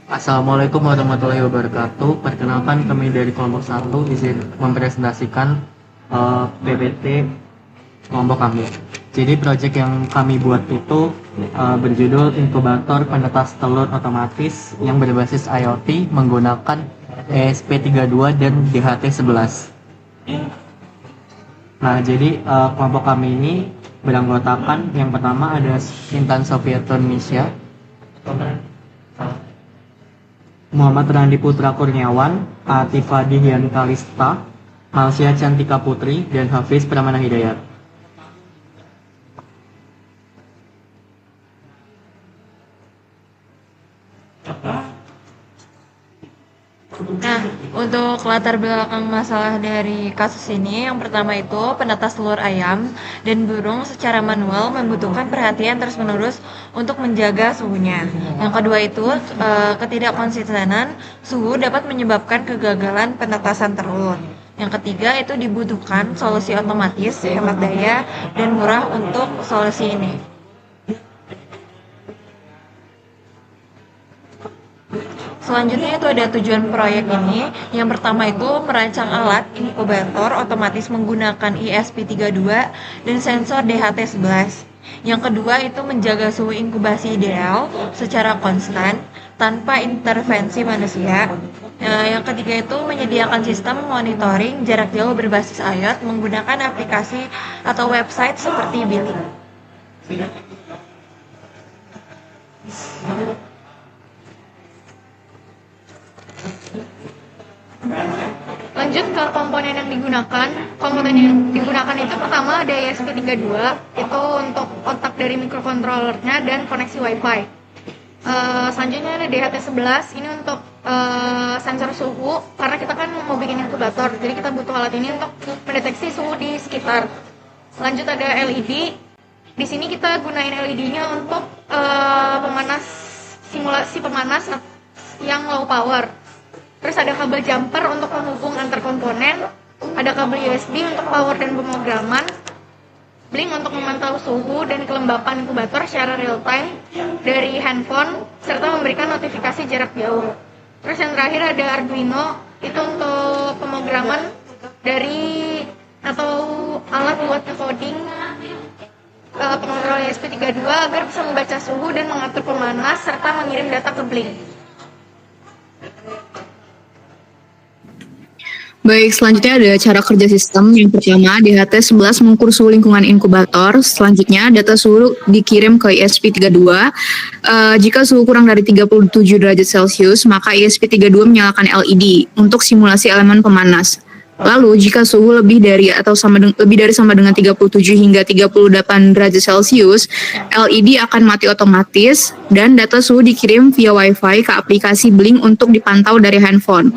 Assalamualaikum warahmatullahi wabarakatuh. Perkenalkan kami dari kelompok 1 izin mempresentasikan PPT kelompok kami. Jadi proyek yang kami buat itu berjudul inkubator penetas telur otomatis yang berbasis IoT menggunakan ESP32 dan DHT11. Nah, jadi kelompok kami ini beranggotakan yang pertama ada Intan Sofiatun Indonesia, Muhammad Randi Putra Kurniawan, Atifa Dihian Kalista, Malsia Cantika Putri, dan Hafiz Pramana Hidayat. Nah, untuk latar belakang masalah dari kasus ini, yang pertama itu penetas telur ayam dan burung secara manual membutuhkan perhatian terus-menerus untuk menjaga suhunya. Yang kedua itu ketidakkonsistenan suhu dapat menyebabkan kegagalan penetasan telur. Yang ketiga itu dibutuhkan solusi otomatis, hemat daya, dan murah untuk solusi ini. Selanjutnya itu ada tujuan proyek ini. Yang pertama itu merancang alat inkubator otomatis menggunakan ESP32 dan sensor DHT11. Yang kedua itu menjaga suhu inkubasi ideal secara konstan tanpa intervensi manusia. Yang ketiga itu menyediakan sistem monitoring jarak jauh berbasis IoT menggunakan aplikasi atau website seperti Billing. Lanjut ke komponen yang digunakan. Komponen yang digunakan itu pertama ada ESP32, itu untuk otak dari mikrokontrolernya dan koneksi WiFi. Selanjutnya ada DHT11, ini untuk sensor suhu, karena kita kan mau bikin inkubator, jadi kita butuh alat ini untuk mendeteksi suhu di sekitar. Lanjut ada LED, di sini kita gunain LED-nya untuk simulasi pemanas yang low power. Terus ada kabel jumper untuk menghubung antar komponen, ada kabel USB untuk power dan pemrograman, Blink untuk memantau suhu dan kelembapan inkubator secara real time dari handphone, serta memberikan notifikasi jarak jauh. Terus yang terakhir ada Arduino, itu untuk pemrograman dari atau alat buat encoding pengontrol ESP32 agar bisa membaca suhu dan mengatur pemanas serta mengirim data ke Blink. Baik, selanjutnya ada cara kerja sistem. Yang pertama, DHT11 mengukur suhu lingkungan inkubator. Selanjutnya, data suhu dikirim ke ESP32. Jika suhu kurang dari 37 derajat Celcius, maka ESP32 menyalakan LED untuk simulasi elemen pemanas. Lalu, jika suhu lebih dari sama dengan 37 hingga 38 derajat Celcius, LED akan mati otomatis dan data suhu dikirim via Wi-Fi ke aplikasi Blink untuk dipantau dari handphone.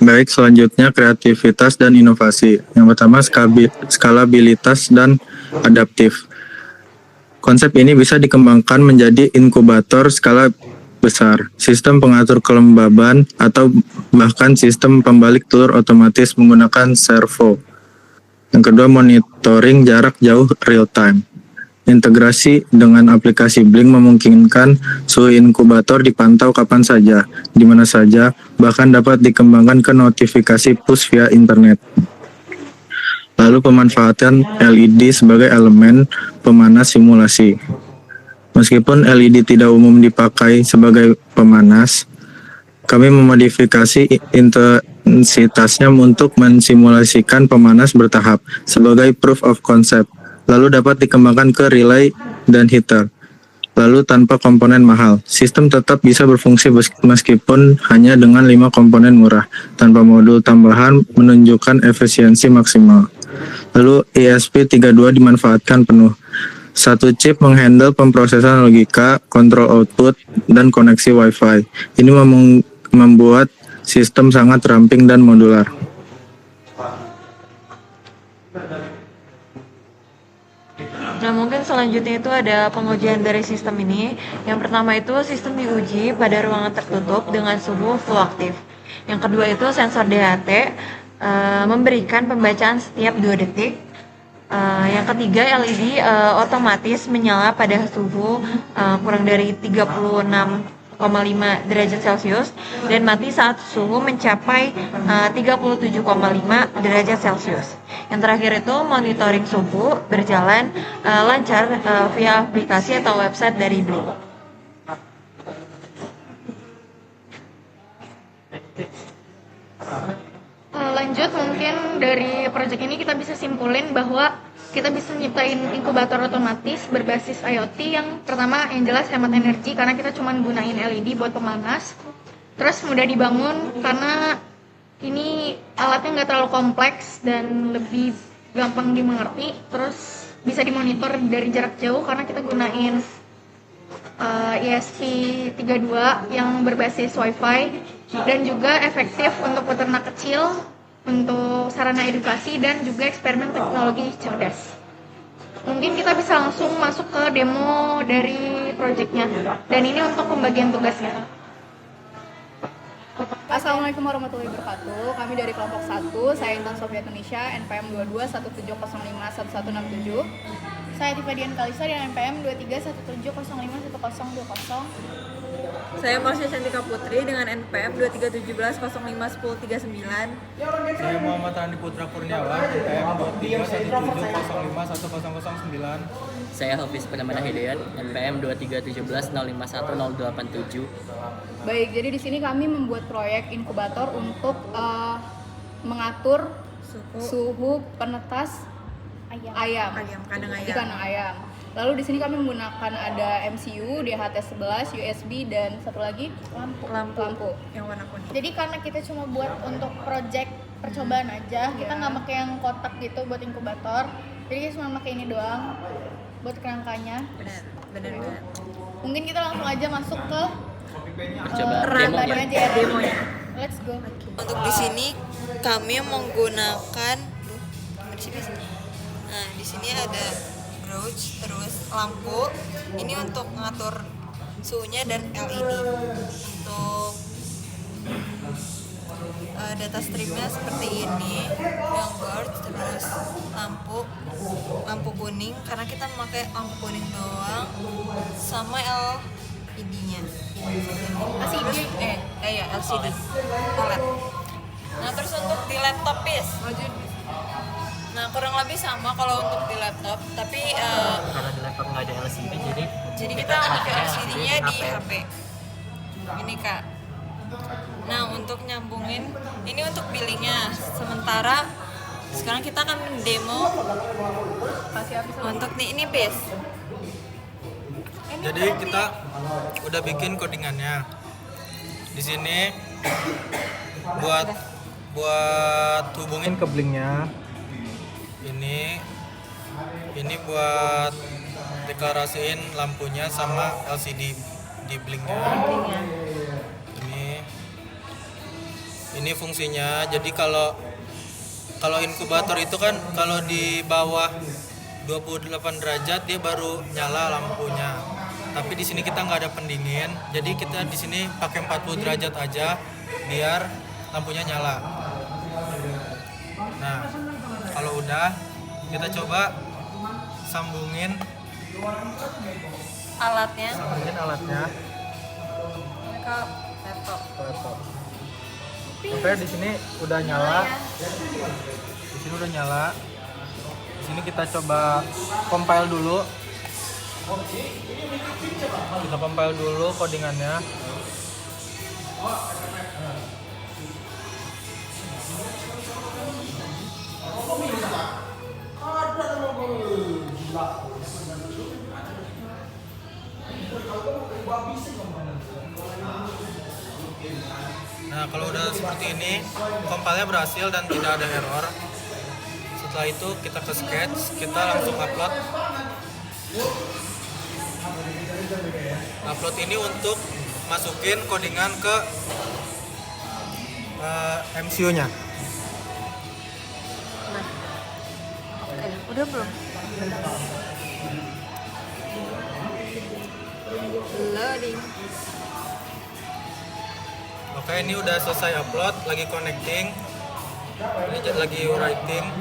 Baik, selanjutnya kreativitas dan inovasi. Yang pertama, skalabilitas dan adaptif. Konsep ini bisa dikembangkan menjadi inkubator skala besar, sistem pengatur kelembaban, atau bahkan sistem pembalik telur otomatis menggunakan servo. Yang kedua, monitoring jarak jauh real time. Integrasi dengan aplikasi Blink memungkinkan suhu inkubator dipantau kapan saja, di mana saja, bahkan dapat dikembangkan ke notifikasi push via internet. Lalu pemanfaatan LED sebagai elemen pemanas simulasi. Meskipun LED tidak umum dipakai sebagai pemanas, kami memodifikasi intensitasnya untuk mensimulasikan pemanas bertahap sebagai proof of concept. Lalu dapat dikembangkan ke relay dan heater. Lalu tanpa komponen mahal, sistem tetap bisa berfungsi meskipun hanya dengan 5 komponen murah, tanpa modul tambahan menunjukkan efisiensi maksimal. Lalu ESP32 dimanfaatkan penuh. Satu chip menghandle pemrosesan logika, kontrol output, dan koneksi Wi-Fi. Ini membuat sistem sangat ramping dan modular. Nah, mungkin selanjutnya itu ada pengujian dari sistem ini. Yang pertama itu sistem diuji pada ruangan tertutup dengan suhu full aktif. Yang kedua itu sensor DHT memberikan pembacaan setiap 2 detik. Yang ketiga, LED otomatis menyala pada suhu kurang dari 36,5 derajat Celcius dan mati saat suhu mencapai 37,5 derajat Celcius. Yang terakhir itu monitoring suhu berjalan lancar via aplikasi atau website dari Blink. Lanjut, mungkin dari proyek ini kita bisa simpulin bahwa kita bisa nyiptain inkubator otomatis berbasis IoT yang pertama yang jelas hemat energi karena kita cuma gunain LED buat pemanas. Terus mudah dibangun karena ini alatnya nggak terlalu kompleks dan lebih gampang dimengerti. Terus bisa dimonitor dari jarak jauh karena kita gunain ESP32 yang berbasis WiFi dan juga efektif untuk peternak kecil, untuk sarana edukasi dan juga eksperimen teknologi cerdas. Mungkin kita bisa langsung masuk ke demo dari proyeknya dan ini untuk pembagian tugasnya. Assalamualaikum warahmatullahi wabarakatuh. Kami dari kelompok 1, saya Intan Sofia Tunisia, NPM 2217051167. Saya Tifa Dian Kalisa dengan NPM 2317051020. Saya Marsha Cantika Putri dengan NPM 2317051039. Saya Muhammad Randi Putra Kurniawan, NPM 2317051009. Saya Hafiz Pramana Hidayat, NPM 2317051087. Baik, jadi di sini kami membuat proyek inkubator untuk mengatur suhu penetas ayam kandang di kandang ayam. Lalu di sini kami menggunakan ada MCU, DHT11, USB dan satu lagi lampu. Yang warna kuning. Jadi karena kita cuma buat untuk project percobaan aja, kita nggak pakai yang kotak gitu buat inkubator. Jadi kita cuma pakai ini doang buat kerangkanya. Benar. Mungkin kita langsung aja masuk ke Coba perangkanya aja ya. Demonya. Let's go. Untuk di sini kami menggunakan Nah, di sini ada gauge, terus lampu. Ini untuk ngatur suhunya dan LED. Untuk data streamnya seperti ini, yang gauge, terus lampu kuning karena kita memakai lampu kuning doang, sama LED-nya. LCD, LCD OLED. Nah, terus untuk di laptop nah kurang lebih sama kalau untuk di laptop, tapi Karena di laptop nggak ada LCD, jadi kita pakai LCD-nya di HP. Ini Kak. Nah, untuk nyambungin ini untuk billingnya. Sementara sekarang kita akan demo untuk ini base. Jadi kita udah bikin codingannya. Di sini buat hubungin ke blinknya. Ini buat deklarasiin lampunya sama LCD di blinknya. Ini fungsinya. Jadi kalau inkubator itu kan kalau di bawah 28 derajat dia baru nyala lampunya. Tapi di sini kita nggak ada pendingin. Jadi kita di sini pakai 40 derajat aja biar lampunya nyala. Nah, kalau udah kita coba sambungin Alatnya ke laptop. Oke, di sini udah nyala. Di sini kita coba compile dulu. Kita compile dulu codingannya. Nah, kalau udah seperti ini, compile-nya berhasil dan tidak ada error. Setelah itu kita ke sketch, kita langsung upload. Upload ini untuk masukin codingan ke MCU-nya. Udah belum? Loading. Oke, ini udah selesai upload, lagi connecting. Ini lagi writing.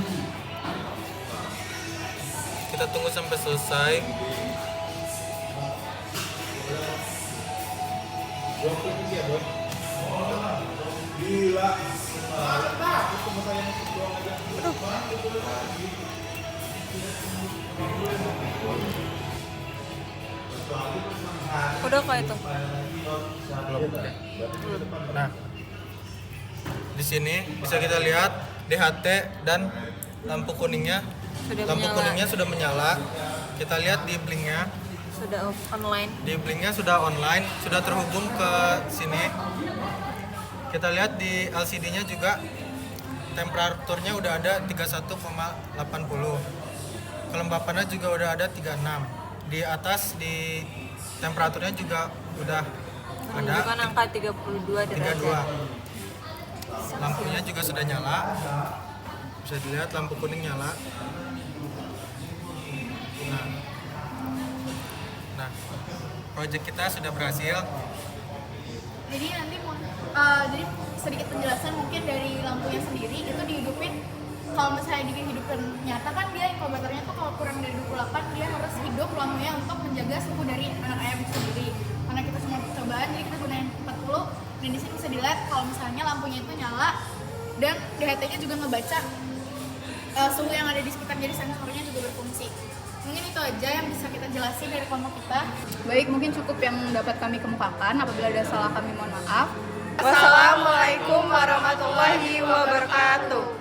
Kita tunggu sampai selesai. Udah kok itu. Nah, di sini bisa kita lihat DHT dan lampu kuningnya. Sudah menyala. Kita lihat di blinknya. Sudah online. Di blinknya sudah online, sudah terhubung ke sini. Kita lihat di LCD-nya juga temperaturnya udah ada 31,80. Kelembapannya juga udah ada 36. Di atas di temperaturnya juga udah ada Menunjukkan angka 32 derajat. 32. Lampunya juga sudah nyala. Bisa dilihat lampu kuning nyala. Nah, proyek kita sudah berhasil. Jadi nanti jadi sedikit penjelasan mungkin dari lampunya sendiri itu dihidupin. Kalau misalnya dihidupkan nyata kan dia inkubatornya tuh kalau kurang dari 28 dia harus hidup lampunya untuk menjaga suhu dari anak ayam itu sendiri. Karena kita semua percobaan jadi kita gunain 40 dan di sini bisa dilihat kalau misalnya lampunya itu nyala dan DHT-nya juga ngebaca suhu yang ada di sekitar, jadi sensornya juga berfungsi. Mungkin itu aja yang bisa kita jelasin dari kelompok kita. Baik, mungkin cukup yang dapat kami kemukakan. Apabila ada salah kami mohon maaf. Wassalamualaikum warahmatullahi wabarakatuh.